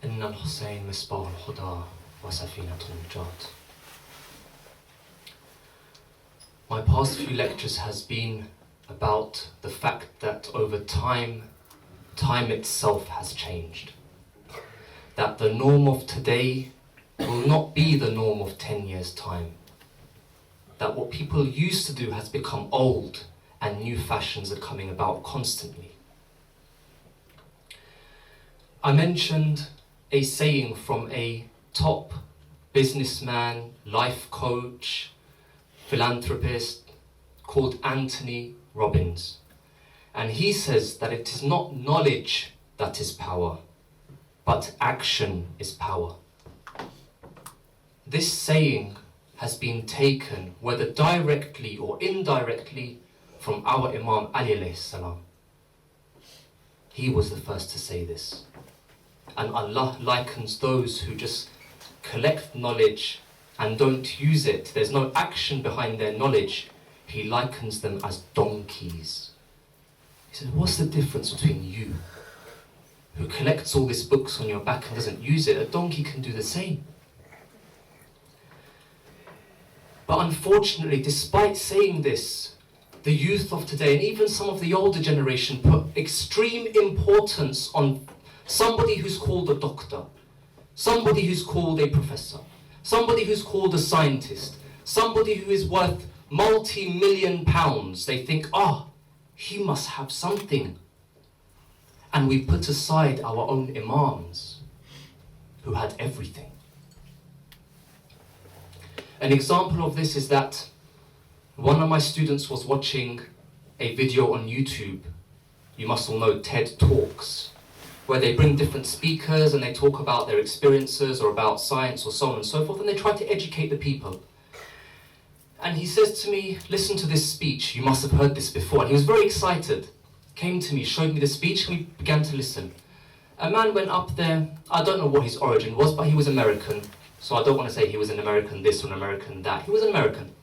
Imam Hussein Misbah al-Huda wa Safinatul Najat. My past few lectures has been about the fact that over time itself has changed. That the norm of today will not be the norm of 10 years' time. That what people used to do has become old and new fashions are coming about constantly. I mentioned a saying from a top businessman, life coach, philanthropist called Anthony Robbins. And he says that it is not knowledge that is power, but action is power. This saying has been taken, whether directly or indirectly, from our Imam Ali alayhi salam. He was the first to say this. And Allah likens those who just collect knowledge and don't use it. There's no action behind their knowledge. He likens them as donkeys. He says, what's the difference between you, who collects all these books on your back and doesn't use it? A donkey can do the same. But unfortunately, despite saying this, the youth of today, and even some of the older generation, put extreme importance on somebody who's called a doctor, somebody who's called a professor, somebody who's called a scientist, somebody who is worth multi-million pounds. They think, he must have something. And we put aside our own Imams, who had everything. An example of this is that one of my students was watching a video on YouTube. You must all know TED Talks, where they bring different speakers and they talk about their experiences or about science or so on and so forth, and they try to educate the people. And he says to me, listen to this speech, you must have heard this before. And he was very excited, came to me, showed me the speech, and we began to listen. A man went up there, I don't know what his origin was, but he was American. So I don't want to say he was an American this or an American that. He was an American.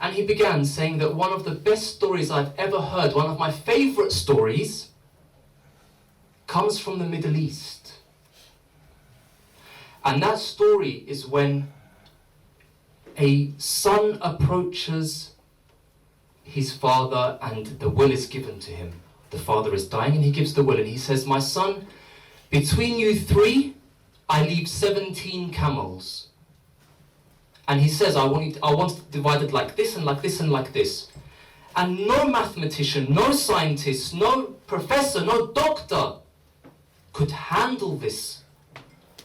And he began saying that one of the best stories I've ever heard, one of my favorite stories, comes from the Middle East. And that story is when a son approaches his father and the will is given to him. The father is dying and he gives the will and he says, my son, between you three, I leave 17 camels. And he says, I want it divided like this and like this and like this. And no mathematician, no scientist, no professor, no doctor could handle this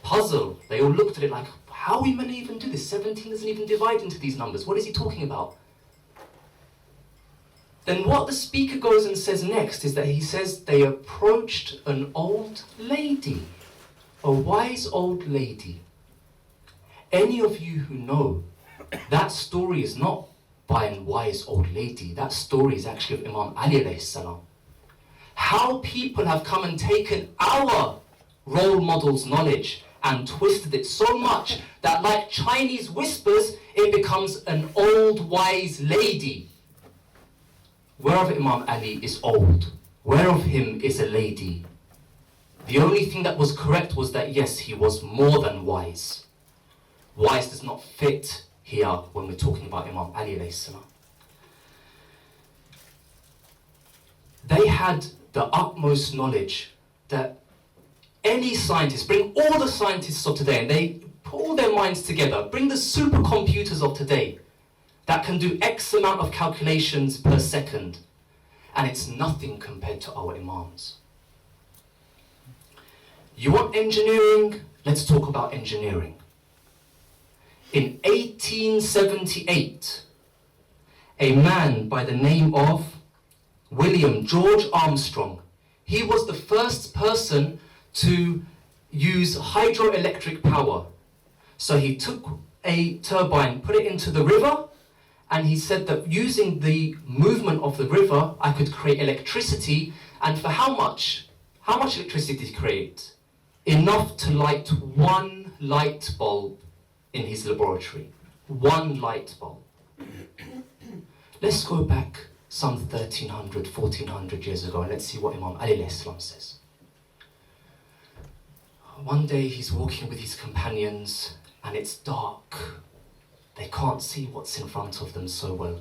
puzzle. They all looked at it like, how are we going to even do this? 17 doesn't even divide into these numbers. What is he talking about? Then what the speaker goes and says next is that he says they approached an old lady, a wise old lady. Any of you who know, that story is not by a wise old lady. That story is actually of Imam Ali alayhi salam. How people have come and taken our role model's knowledge and twisted it so much that like Chinese whispers, it becomes an old wise lady. Whereof Imam Ali is old, whereof him is a lady. The only thing that was correct was that yes, he was more than wise. Wise does not fit here when we're talking about Imam Ali alayhi salam. They had the utmost knowledge that any scientist, bring all the scientists of today and they put all their minds together, bring the supercomputers of today that can do X amount of calculations per second, and it's nothing compared to our Imams. You want engineering? Let's talk about engineering. In 1878, a man by the name of William George Armstrong, he was the first person to use hydroelectric power. So he took a turbine, put it into the river, and he said that using the movement of the river, I could create electricity. And for how much? How much electricity did he create? Enough to light one light bulb in his laboratory. One light bulb. Let's go back some 1300, 1400 years ago and let's see what Imam Ali alayhi salam says. One day he's walking with his companions and it's dark. They can't see what's in front of them so well.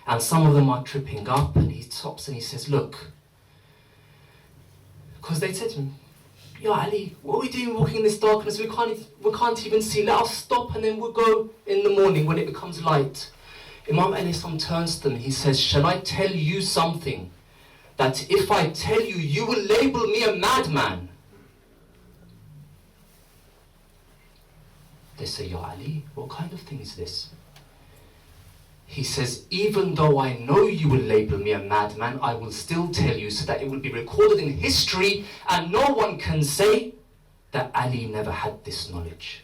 And some of them are tripping up, and he stops and he says, look, because they said to him, Ya Ali, what are we doing walking in this darkness? We can't even see. Let us stop and then we'll go in the morning when it becomes light. Imam Ali turns to them, he says, shall I tell you something that if I tell you, you will label me a madman? They say, Ya Ali, what kind of thing is this? He says, even though I know you will label me a madman, I will still tell you so that it will be recorded in history and no one can say that Ali never had this knowledge.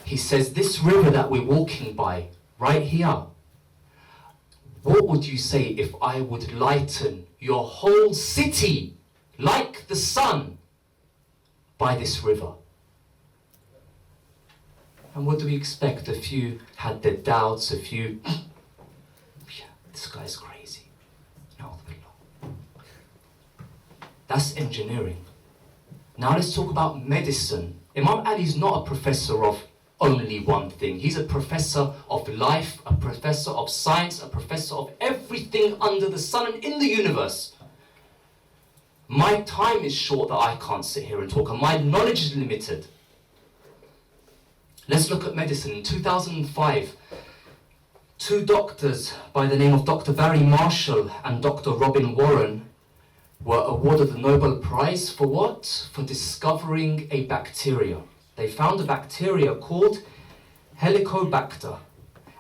He says, this river that we're walking by, right here, what would you say if I would lighten your whole city like the sun by this river? And what do we expect? A few had their doubts, a few, yeah, this guy's crazy. That's engineering. Now let's talk about medicine. Imam Ali is not a professor of only one thing. He's a professor of life, a professor of science, a professor of everything under the sun and in the universe. My time is short that I can't sit here and talk, and my knowledge is limited. Let's look at medicine. In 2005, two doctors by the name of Dr. Barry Marshall and Dr. Robin Warren were awarded the Nobel Prize for what? For discovering a bacteria. They found a bacteria called Helicobacter.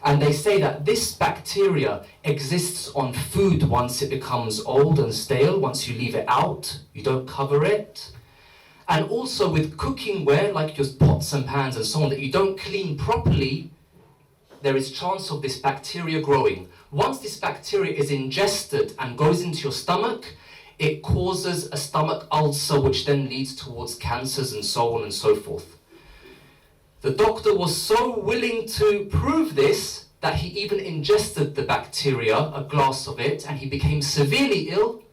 And they say that this bacteria exists on food once it becomes old and stale, once you leave it out, you don't cover it. And also with cooking ware, like your pots and pans and so on, that you don't clean properly, there is chance of this bacteria growing. Once this bacteria is ingested and goes into your stomach, it causes a stomach ulcer, which then leads towards cancers and so on and so forth. The doctor was so willing to prove this that he even ingested the bacteria, a glass of it, and he became severely ill,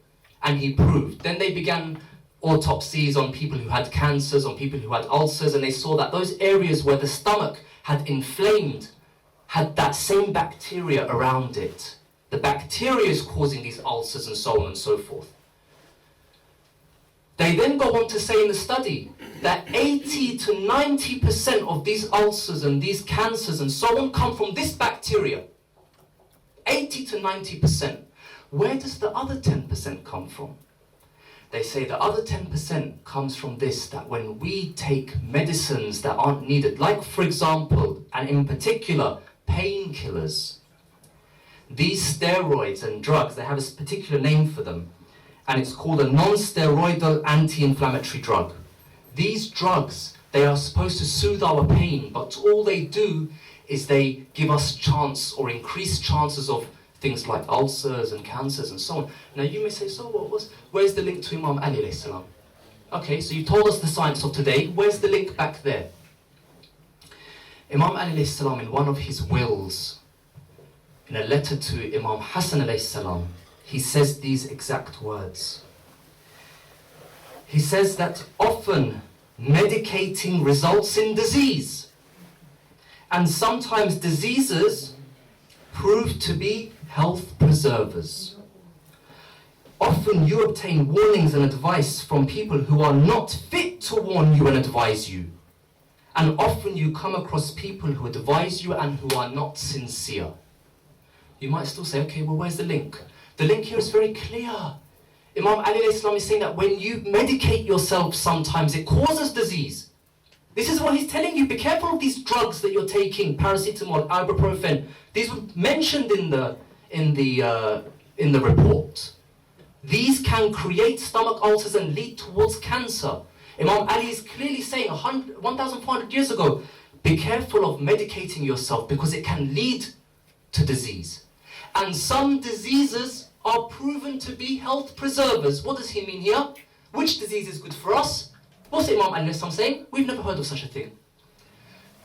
and he proved. Then they began autopsies on people who had cancers, on people who had ulcers, and they saw that those areas where the stomach had inflamed had that same bacteria around it. The bacteria is causing these ulcers and so on and so forth. They then go on to say in the study that 80 to 90% of these ulcers and these cancers and so on come from this bacteria. 80 to 90%. Where does the other 10% come from? They say the other 10% comes from this, that when we take medicines that aren't needed, like for example, and in particular, painkillers, these steroids and drugs, they have a particular name for them, and it's called a non-steroidal anti-inflammatory drug. These drugs, they are supposed to soothe our pain, but all they do is they give us chance or increased chances of things like ulcers and cancers and so on. Now you may say, so where's the link to Imam Ali alayhi salam? Okay, so you told us the science of today, where's the link back there? Imam Ali alayhi salam, in one of his wills, in a letter to Imam Hassan alayhi salam, he says these exact words. He says that often medicating results in disease, and sometimes diseases prove to be health preservers. Often you obtain warnings and advice from people who are not fit to warn you and advise you. And often you come across people who advise you and who are not sincere. You might still say, okay, well, where's the link? The link here is very clear. Imam Ali alayhi salam is saying that when you medicate yourself sometimes, it causes disease. This is what he's telling you. Be careful of these drugs that you're taking, paracetamol, ibuprofen. These were mentioned in the report. These can create stomach ulcers and lead towards cancer. Imam Ali is clearly saying 1,400 years ago, be careful of medicating yourself because it can lead to disease. And some diseases are proven to be health preservers. What does he mean here? Which disease is good for us? What's Imam Ali saying? We've never heard of such a thing.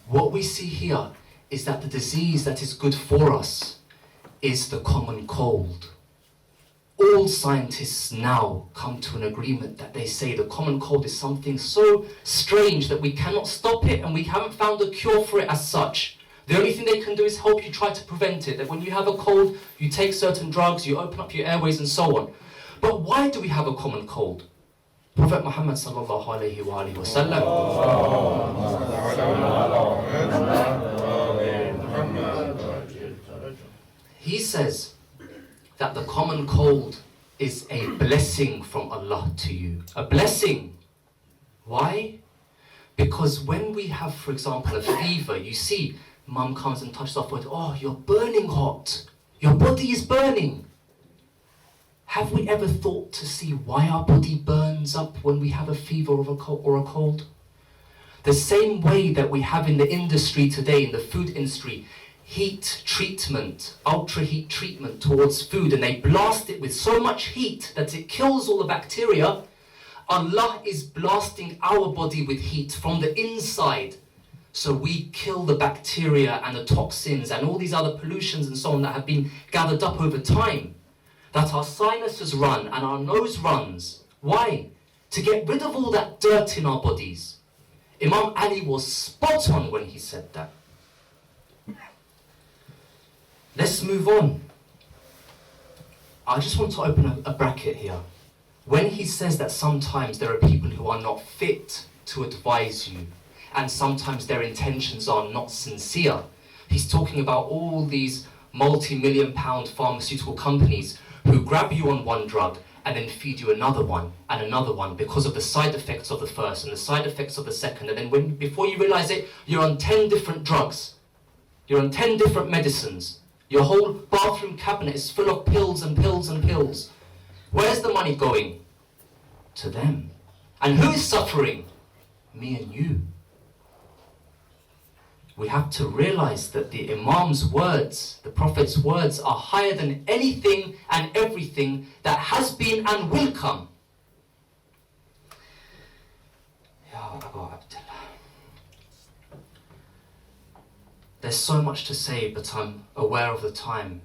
What we see here is that the disease that is good for us is the common cold. all scientists now come to an agreement that they say the common cold is something so strange that we cannot stop it, and we haven't found a cure for it as such. The only thing they can do is help you try to prevent it. That when you have a cold, you take certain drugs, you open up your airways and so on. But why do we have a common cold? Prophet Muhammad sallallahu alayhi wa alihi wa sallam, he says that the common cold is a blessing from Allah to you. A blessing. Why? Because when we have, for example, a fever, you see, mum comes and touches our foot, oh, you're burning hot. Your body is burning. Have we ever thought to see why our body burns up when we have a fever or a cold? The same way that we have in the industry today, in the food industry, heat treatment, ultra heat treatment towards food, and they blast it with so much heat that it kills all the bacteria. Allah is blasting our body with heat from the inside, so we kill the bacteria and the toxins and all these other pollutions and so on that have been gathered up over time, that our sinuses run and our nose runs. Why? To get rid of all that dirt in our bodies. Imam Ali was spot on when he said that. Let's move on. I just want to open a bracket here. When he says that sometimes there are people who are not fit to advise you, and sometimes their intentions are not sincere, he's talking about all these multi-million-pound pharmaceutical companies who grab you on one drug and then feed you another one and another one because of the side effects of the first and the side effects of the second, and then before you realize it, you're on 10 different drugs. You're on 10 different medicines. Your whole bathroom cabinet is full of pills and pills and pills. Where's the money going? To them. And who is suffering? Me and you. We have to realize that the Imam's words, the Prophet's words, are higher than anything and everything that has been and will come. Ya Abu Abdullah. There's so much to say, but I'm aware of the time.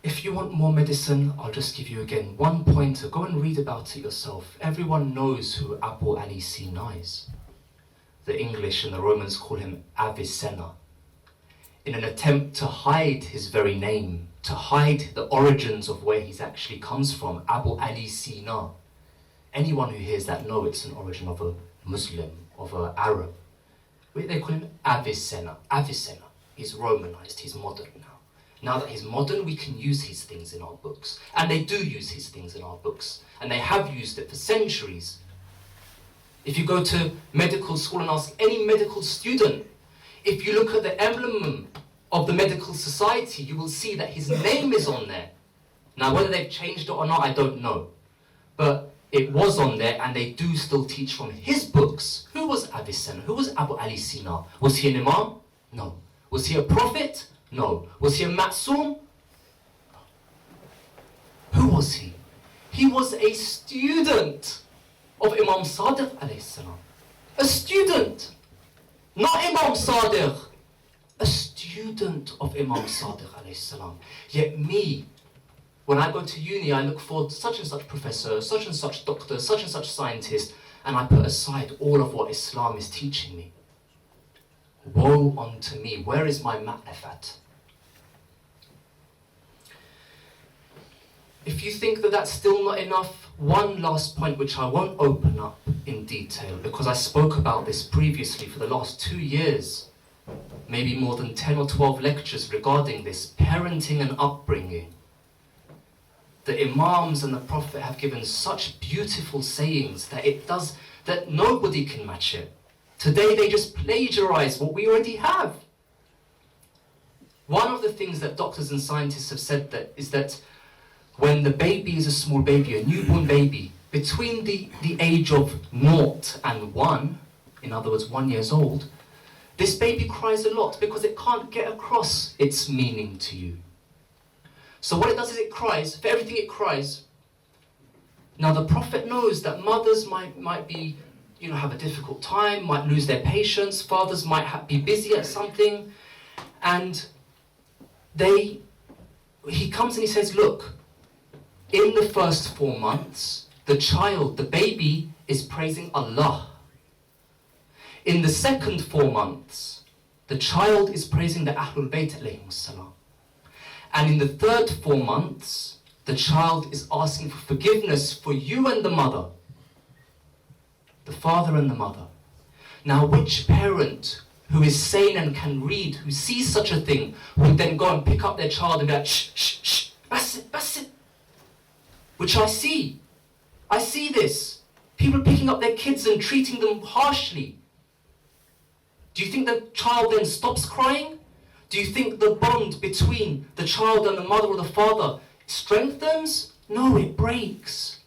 If you want more medicine, I'll just give you again one pointer. Go and read about it yourself. Everyone knows who Abu Ali Sina is. The English and the Romans call him Avicenna. In an attempt to hide his very name, to hide the origins of where he actually comes from, Abu Ali Sina. Anyone who hears that know it's an origin of a Muslim, of an Arab. They call him Avicenna. Avicenna. He's Romanized, he's modern now. Now that he's modern, we can use his things in our books. And they do use his things in our books. And they have used it for centuries. If you go to medical school and ask any medical student, if you look at the emblem of the medical society, you will see that his name is on there. Now, whether they've changed it or not, I don't know. But it was on there, and they do still teach from his books. Who was Avicenna? Who was Abu Ali Sina? Was he an Imam? No. Was he a prophet? No. Was he a Ma'soom? Who was he? He was a student of Imam Sadiq alayhi salam. A student. Not Imam Sadiq. A student of Imam Sadiq alayhi salam. Yet me, when I go to uni, I look for such and such professor, such and such doctor, such and such scientist, and I put aside all of what Islam is teaching me. Woe unto me. Where is my ma'rifat? If you think that that's still not enough, one last point which I won't open up in detail, because I spoke about this previously for the last 2 years, maybe more than 10 or 12 lectures regarding this, parenting and upbringing. The Imams and the Prophet have given such beautiful sayings that nobody can match it. Today they just plagiarize what we already have. One of the things that doctors and scientists have said is that when the baby is a small baby, a newborn baby, between the age of 0 and 1, in other words 1 year old, this baby cries a lot because it can't get across its meaning to you. So what it does is it cries, for everything it cries. Now the Prophet knows that mothers might be, have a difficult time, might lose their patience, fathers might be busy at something, and he comes and he says, look, in the first 4 months, the baby is praising Allah. In the second 4 months, the child is praising the Ahlul Bayt alayhimus salam. And in the third 4 months, the child is asking for forgiveness for you and the mother. The father and the mother. Now, which parent who is sane and can read, who sees such a thing, would then go and pick up their child and be like, shh, shh, shh, that's it. Which I see. I see this. People picking up their kids and treating them harshly. Do you think the child then stops crying? Do you think the bond between the child and the mother or the father strengthens? No, it breaks.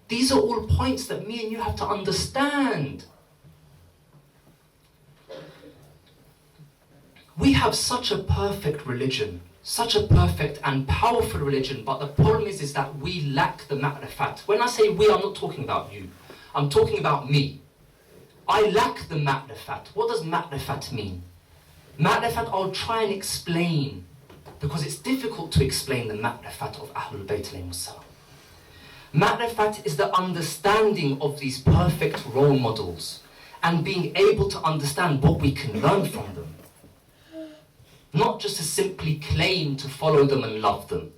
These are all points that me and you have to understand. We have such a perfect religion, such a perfect and powerful religion, but the problem is that we lack the ma'rifat. When I say we, I'm not talking about you. I'm talking about me. I lack the ma'rifat. What does ma'rifat mean? Ma'rifat, I'll try and explain, because it's difficult to explain the ma'rifat of Ahlul Bayt alayhimus salam. Ma'rifat is the understanding of these perfect role models and being able to understand what we can learn from them. Not just to simply claim to follow them and love them.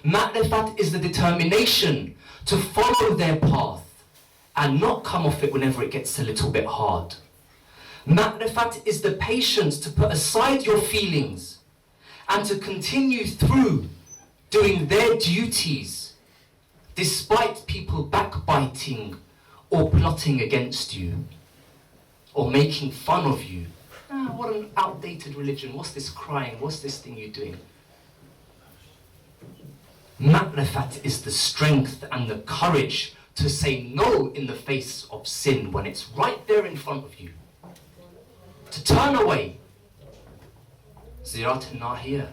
Ma'rifat is the determination to follow their path and not come off it whenever it gets a little bit hard. Ma'rifat is the patience to put aside your feelings and to continue through doing their duties despite people backbiting or plotting against you or making fun of you. What an outdated religion. What's this crying? What's this thing you're doing? Ma'rifat is the strength and the courage to say no in the face of sin when it's right there in front of you. To turn away. Ziyarat al-Nahiyah.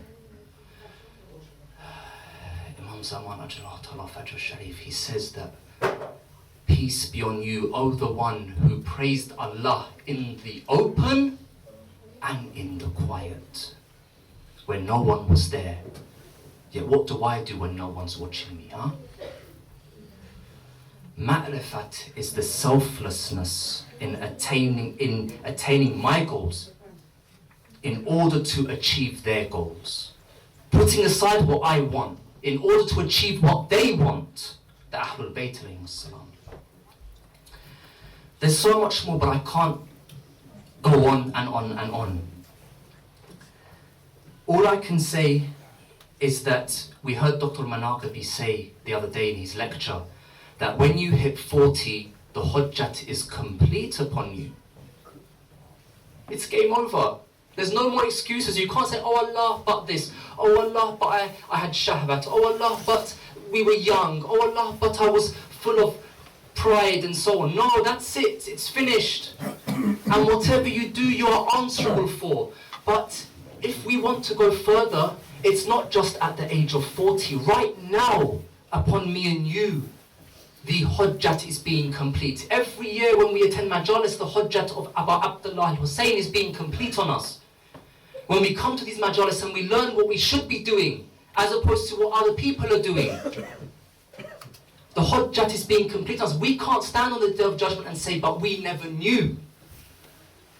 Imam Zaman Ajalatallah Fajr Sharif, he says that, peace be on you, O the one who praised Allah in the open and in the quiet, when no one was there. Yet what do I do when no one's watching me, huh? Ma'rifat is the selflessness in attaining my goals in order to achieve their goals. Putting aside what I want in order to achieve what they want. The Ahlul Bayt alayhimus salam. There's so much more, but I can't go on and on and on. All I can say is that we heard Dr. Manaqabi say the other day in his lecture that when you hit 40, the hujjat is complete upon you. It's game over. There's no more excuses. You can't say, oh Allah, but this. Oh Allah, but I had shahwat. Oh Allah, but we were young. Oh Allah, but I was full of pride and so on. No, that's it. It's finished. And whatever you do, you are answerable for. But if we want to go further, it's not just at the age of 40. Right now, upon me and you, the hujjat is being complete. Every year when we attend Majalis, the hujjat of Abu Abdullah Hussein is being complete on us. When we come to these Majalis and we learn what we should be doing, as opposed to what other people are doing, the hujjat is being complete on us. We can't stand on the day of judgment and say, but we never knew.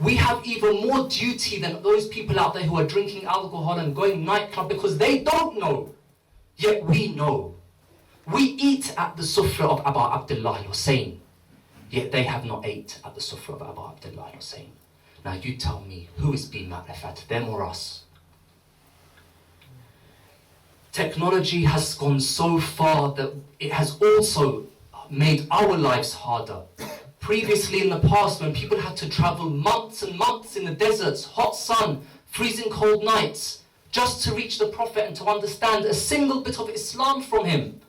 We have even more duty than those people out there who are drinking alcohol and going nightclub because they don't know. Yet we know. We eat at the sufra of Abu Abdullah Hussein. Yet they have not ate at the sufra of Abu Abdullah Hussein. Now you tell me, who is being ma'rifat, them or us? Technology has gone so far that it has also made our lives harder. Previously in the past, when people had to travel months and months in the deserts, hot sun, freezing cold nights, just to reach the Prophet and to understand a single bit of Islam from him.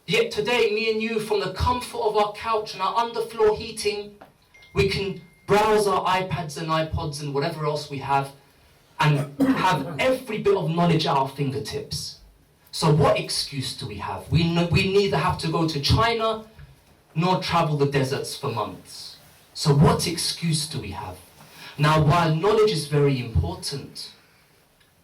Yet today, me and you, from the comfort of our couch and our underfloor heating, we can browse our iPads and iPods and whatever else we have and have every bit of knowledge at our fingertips. So what excuse do we have? We neither have to go to China nor travel the deserts for months. So what excuse do we have? Now, while knowledge is very important,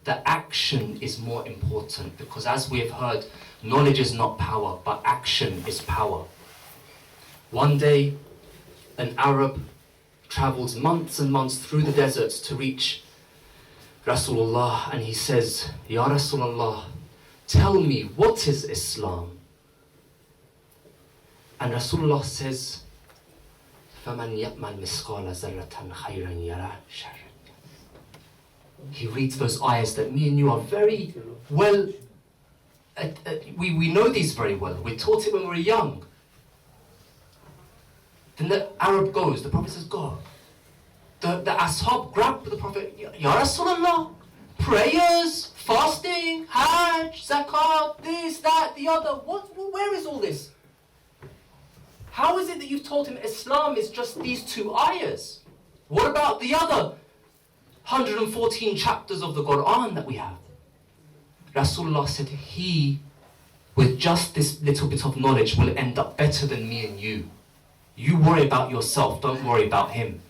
the action is more important, because as we have heard, knowledge is not power, but action is power. One day, an Arab travels months and months through the deserts to reach Rasulullah, and he says, Ya Rasulullah, tell me, what is Islam? And Rasulullah says, فَمَنْ يَأْمَنْ مِسْقَالَ زَرَّةً خَيْرًا يَرَى شَرًّا. He reads those ayahs that me and you are very well, we know these very well. We taught it when we were young. Then the Arab goes, the Prophet says, go. The Ashab grab the Prophet, Ya Rasulullah, prayers, fasting, Hajj, Zakat, this, that, the other. Where is all this? How is it that you've told him Islam is just these two ayahs? What about the other 114 chapters of the Quran that we have? Rasulullah said, he, with just this little bit of knowledge, will end up better than me and you. You worry about yourself, don't worry about him.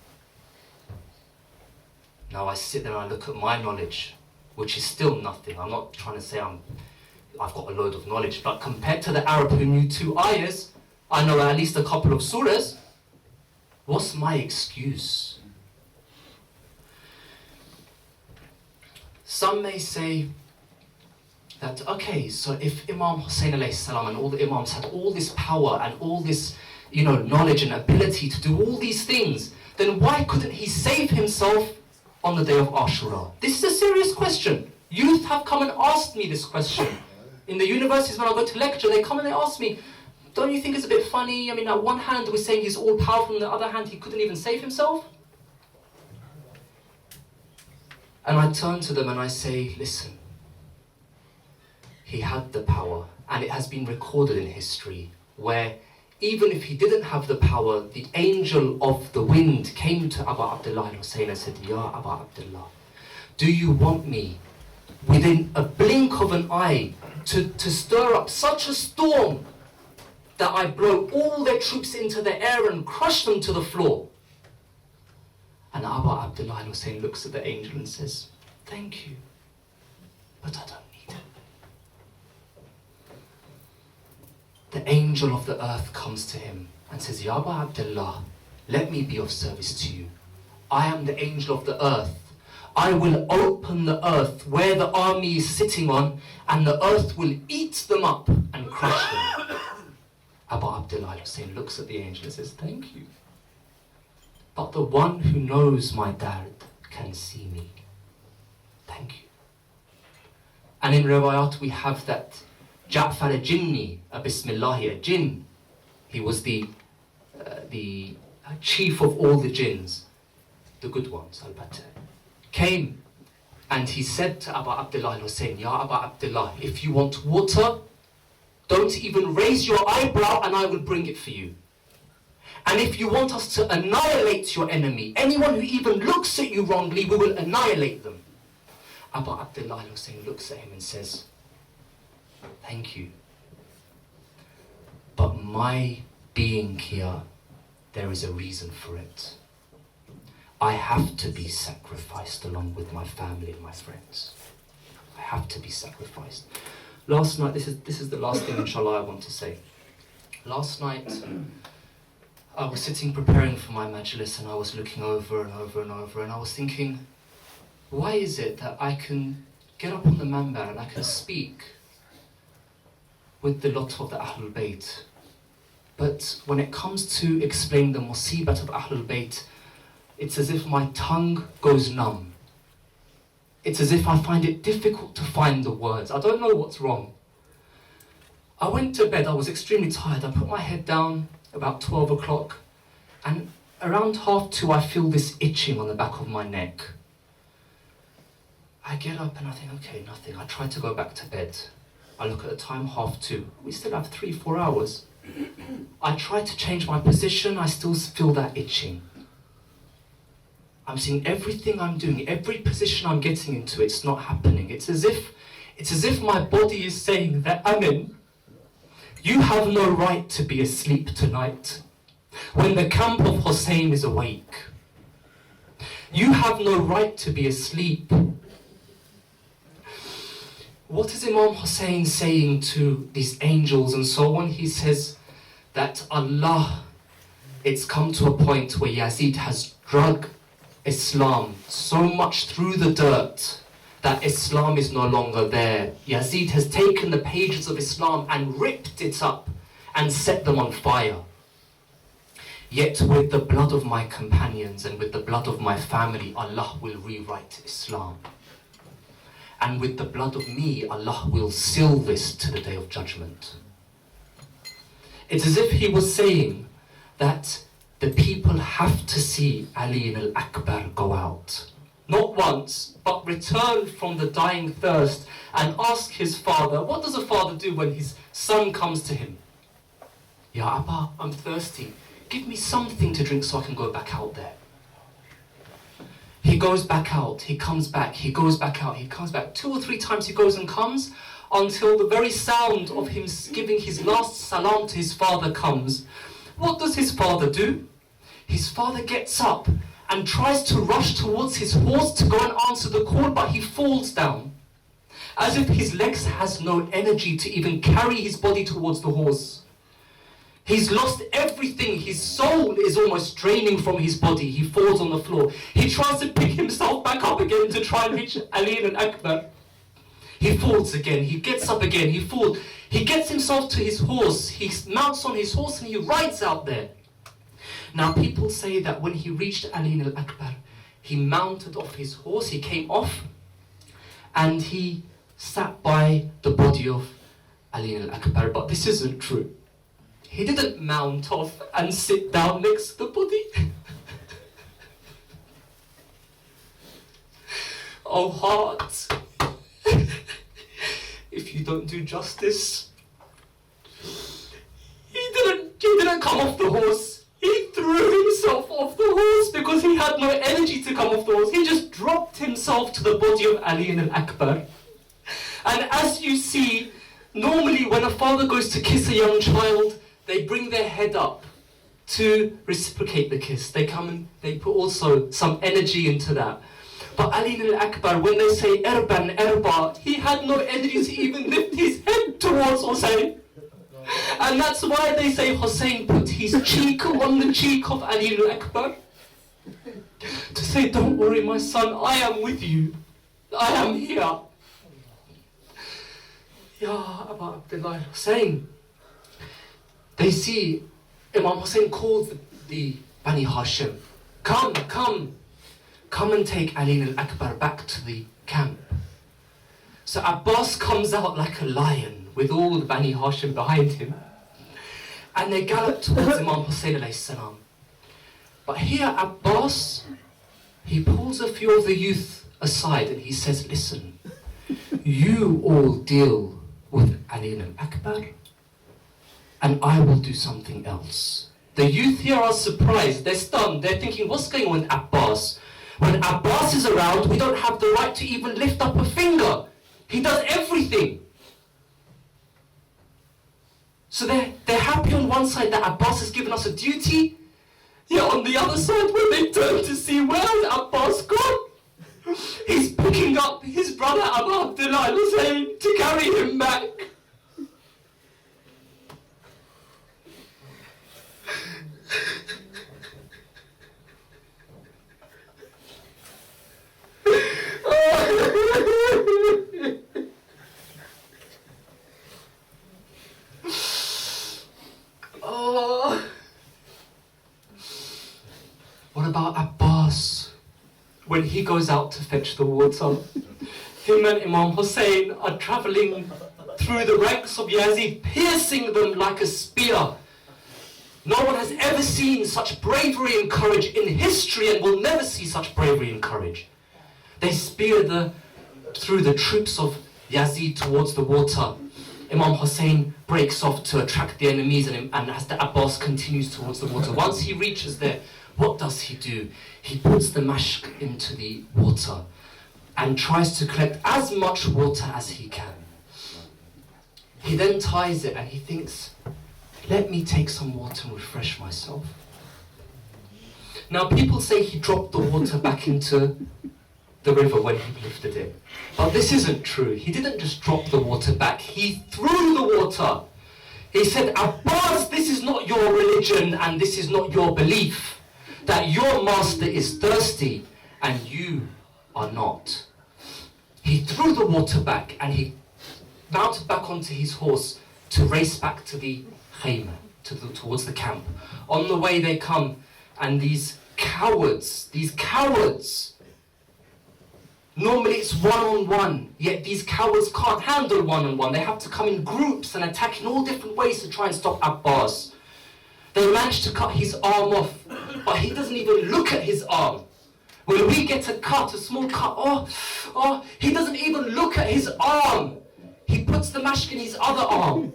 Now I sit there and I look at my knowledge, which is still nothing. I'm not trying to say I've got a load of knowledge, but compared to the Arab who knew two ayahs, I know at least a couple of surahs. What's my excuse? Some may say that, okay, so if Imam Hussein alayhi salam and all the Imams had all this power and all this, knowledge and ability to do all these things, then why couldn't he save himself on the day of Ashura? This is a serious question. Youth have come and asked me this question. In the universities when I go to lecture, they come and they ask me, don't you think it's a bit funny? I mean, at one hand we're saying he's all powerful, on the other hand he couldn't even save himself? And I turn to them and I say, listen, he had the power, and it has been recorded in history where even if he didn't have the power, the angel of the wind came to Abu Abdullah al-Hussein and said, Ya Abu Abdullah, do you want me within a blink of an eye to stir up such a storm that I blow all their troops into the air and crush them to the floor? And Abu Abdullah al-Hussein looks at the angel and says, thank you, but I don't need it. The angel of the earth comes to him and says, Ya Abu Abdullah, let me be of service to you. I am the angel of the earth. I will open the earth where the army is sitting on, and the earth will eat them up and crush them. Abu Abdullah al-Hussein looks at the angel and says, thank you, but the one who knows my dard can see me. Thank you. And in riwayat we have that Ja'far al-Jinni, a Bismillahi, a jinn, he was the chief of all the jinns, the good ones, al-Batta, came and he said to Abu Abdullah al-Hussein, Ya Abu Abdullah, if you want water, don't even raise your eyebrow and I will bring it for you. And if you want us to annihilate your enemy, anyone who even looks at you wrongly, we will annihilate them. Abu Abdullah al-Hussein looks at him and says, thank you, but my being here, there is a reason for it. I have to be sacrificed along with my family and my friends. I have to be sacrificed. Last night, this is the last thing inshallah I want to say. Last night, I was sitting preparing for my majlis and I was looking over and over and over and I was thinking, why is it that I can get up on the manbar and I can speak with the lot of the Ahlul Bayt, but when it comes to explain the musibat of Ahlul Bayt, it's as if my tongue goes numb. It's as if I find it difficult to find the words. I don't know what's wrong. I went to bed, I was extremely tired. I put my head down about 12 o'clock and around 2:30 I feel this itching on the back of my neck. I get up and I think, okay, nothing. I try to go back to bed. I look at the time, 2:30. We still have 3-4 hours. I try to change my position, I still feel that itching. I'm seeing everything I'm doing, every position I'm getting into, it's not happening. It's as if my body is saying that, Amin, you have no right to be asleep tonight when the camp of Hussein is awake. You have no right to be asleep what is Imam Hussein saying to these angels and so on? He says that Allah, it's come to a point where Yazid has drug Islam so much through the dirt that Islam is no longer there. Yazid has taken the pages of Islam and ripped it up and set them on fire. Yet with the blood of my companions and with the blood of my family, Allah will rewrite Islam. And with the blood of me, Allah will seal this to the day of judgment. It's as if he was saying that the people have to see Ali al-Akbar go out. Not once, but return from the dying thirst and ask his father, what does a father do when his son comes to him? Ya Abba, I'm thirsty. Give me something to drink so I can go back out there. He goes back out, he comes back, he goes back out, he comes back. 2 or 3 times he goes and comes until the very sound of him giving his last salam to his father comes. What does his father do? His father gets up and tries to rush towards his horse to go and answer the call, but he falls down. As if his legs has no energy to even carry his body towards the horse. He's lost everything. His soul is almost draining from his body. He falls on the floor. He tries to pick himself back up again to try and reach Ali al-Akbar. He falls again. He gets up again. He falls. He gets himself to his horse. He mounts on his horse and he rides out there. Now people say that when he reached Ali al-Akbar, he mounted off his horse. He came off and he sat by the body of Ali al-Akbar. But this isn't true. He didn't mount off and sit down next to the body. Oh heart, if you don't do justice. He didn't come off the horse. He threw himself off the horse because he had no energy to come off the horse. He just dropped himself to the body of Ali al-Akbar. And as you see, normally when a father goes to kiss a young child, they bring their head up to reciprocate the kiss. They come and they put also some energy into that. But Ali al-Akbar, when they say Erban, Erba, he had no energy to even lift his head towards Hussein. And that's why they say Hussein put his cheek on the cheek of Ali al-Akbar. To say, don't worry my son, I am with you. I am here. Ya Abu Abdullah Hussein. They see Imam Hussein calls the Bani Hashim. Come and take Ali al-Akbar back to the camp. So Abbas comes out like a lion with all the Bani Hashim behind him. And they gallop towards Imam Hussein alayhi salam. But here Abbas, he pulls a few of the youth aside and he says, listen, you all deal with Ali al-Akbar and I will do something else. The youth here are surprised, they're stunned, they're thinking, what's going on with Abbas? When Abbas is around, we don't have the right to even lift up a finger. He does everything. So they're happy on one side that Abbas has given us a duty, yet on the other side, when they turn to see where has Abbas gone, he's picking up his brother Abu Abdullah Hussein to carry him back. What about Abbas? When he goes out to fetch the water, him and Imam Hussein are travelling through the ranks of Yazid, piercing them like a spear. No one has ever seen such bravery and courage in history and will never see such bravery and courage. They spear through the troops of Yazid towards the water. Imam Hussein breaks off to attract the enemies and as the Abbas continues towards the water. Once he reaches there, what does he do? He puts the mashq into the water and tries to collect as much water as he can. He then ties it and he thinks, let me take some water and refresh myself. Now people say he dropped the water back into the river when he lifted it. But this isn't true. He didn't just drop the water back. He threw the water. He said, Abbas, this is not your religion and this is not your belief, that your master is thirsty and you are not. He threw the water back and he mounted back onto his horse to race back to the khayma, towards the camp. On the way they come, and these cowards, normally it's one-on-one, yet these cowards can't handle one-on-one. They have to come in groups and attack in all different ways to try and stop Abbas. They managed to cut his arm off, but he doesn't even look at his arm. When we get a cut, a small cut, he doesn't even look at his arm. He puts the mashk in his other arm.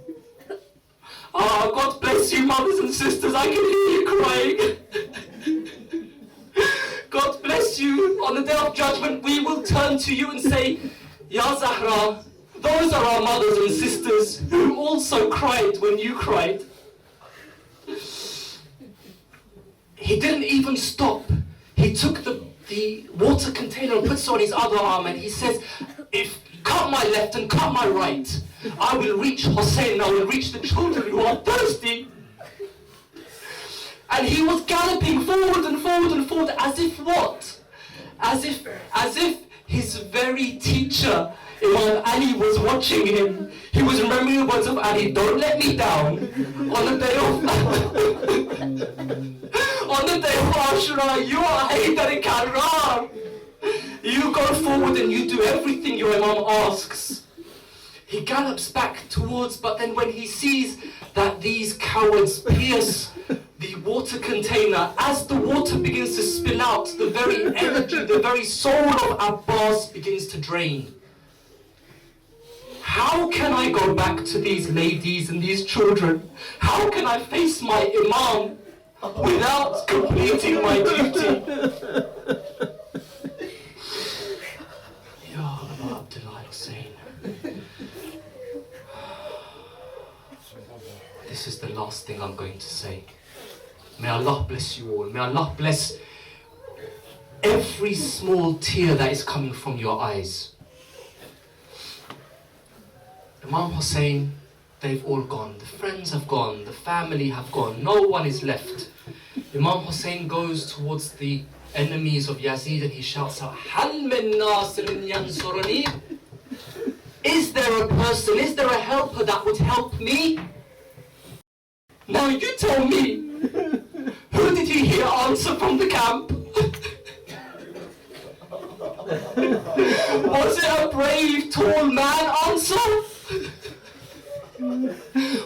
God bless you, mothers and sisters, I can hear you crying. God bless you. On the day of judgment, we will turn to you and say, Ya Zahra, those are our mothers and sisters who also cried when you cried. He didn't even stop. He took the water container and puts it on his other arm, and he says, if cut my left and cut my right, I will reach Hussein, I will reach the children who are thirsty. And he was galloping forward and forward and forward, as if what? As if his very teacher, Imam Ali, was watching him. He was remembering the words of Ali, don't let me down. On the day of Ashura, you are Haydar Karrar. You go forward and you do everything your Imam asks. He gallops back towards, but then when he sees that these cowards pierce the water container, as the water begins to spill out, the very energy, the very soul of Abbas begins to drain. How can I go back to these ladies and these children? How can I face my Imam without completing my duty? Ya Aba Abdullah Hussein. This is the last thing I'm going to say. May Allah bless you all. May Allah bless every small tear that is coming from your eyes. Imam Hussein, they've all gone. The friends have gone. The family have gone. No one is left. Imam Hussein goes towards the enemies of Yazid and he shouts out, Hal min nasirin yansurani? Is there a person, is there a helper that would help me? Now you tell me, who did you hear answer from the camp? Was it a brave, tall man answer?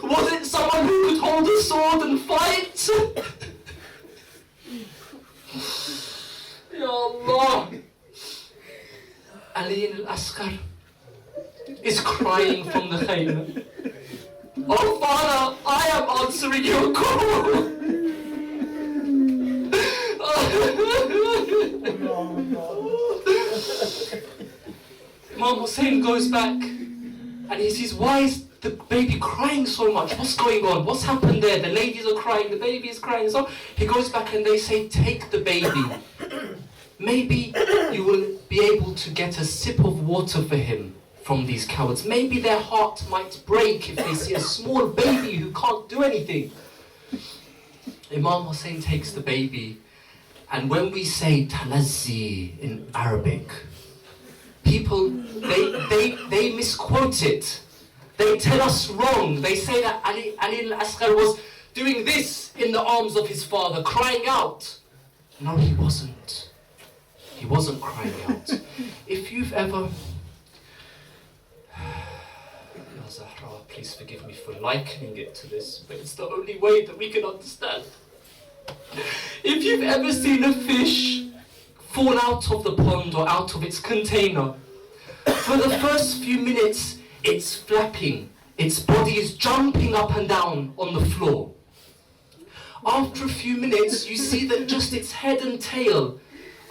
Was it someone who could hold a sword and fight? Ya Allah. Ali al-Asghar is crying from the khayma. Oh Father, I am answering your call. Imam Hussein goes back and he sees, why is the baby crying so much? What's going on? What's happened there? The ladies are crying, the baby is crying. So he goes back and they say, take the baby. Maybe you will be able to get a sip of water for him from these cowards. Maybe their heart might break if they see a small baby who can't do anything. Imam Hussein takes the baby, and when we say talazzi in Arabic, people, they misquote it. They tell us wrong. They say that Ali al-Asghar was doing this in the arms of his father, crying out. No, he wasn't. He wasn't crying out. If you've ever... Ya Zahra, please forgive me for likening it to this, but it's the only way that we can understand. If you've ever seen a fish fall out of the pond or out of its container, for the first few minutes, it's flapping. Its body is jumping up and down on the floor. After a few minutes, you see that just its head and tail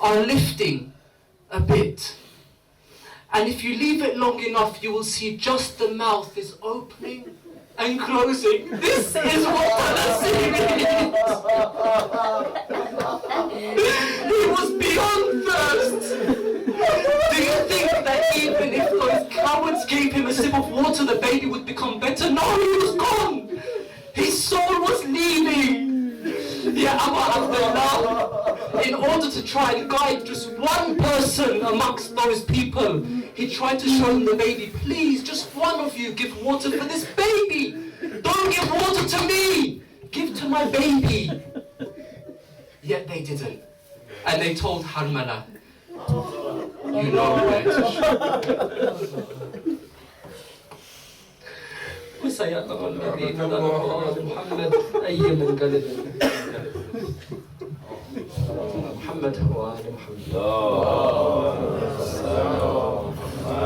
are lifting a bit. And if you leave it long enough, you will see just the mouth is opening and closing. This is what Talazzi means. He was beyond thirst. water, the baby would become better. No, he was gone. His soul was leaving. Yeah, Abu Abdullah, in order to try and guide just one person amongst those people, he tried to show them the baby. Please, just one of you give water for this baby. Don't give water to me. Give to my baby. Yet they didn't. And they told Harmala, you know where to وسيعلم الذين ظلموا آل محمد أي منقلب محمد هو آل محمد.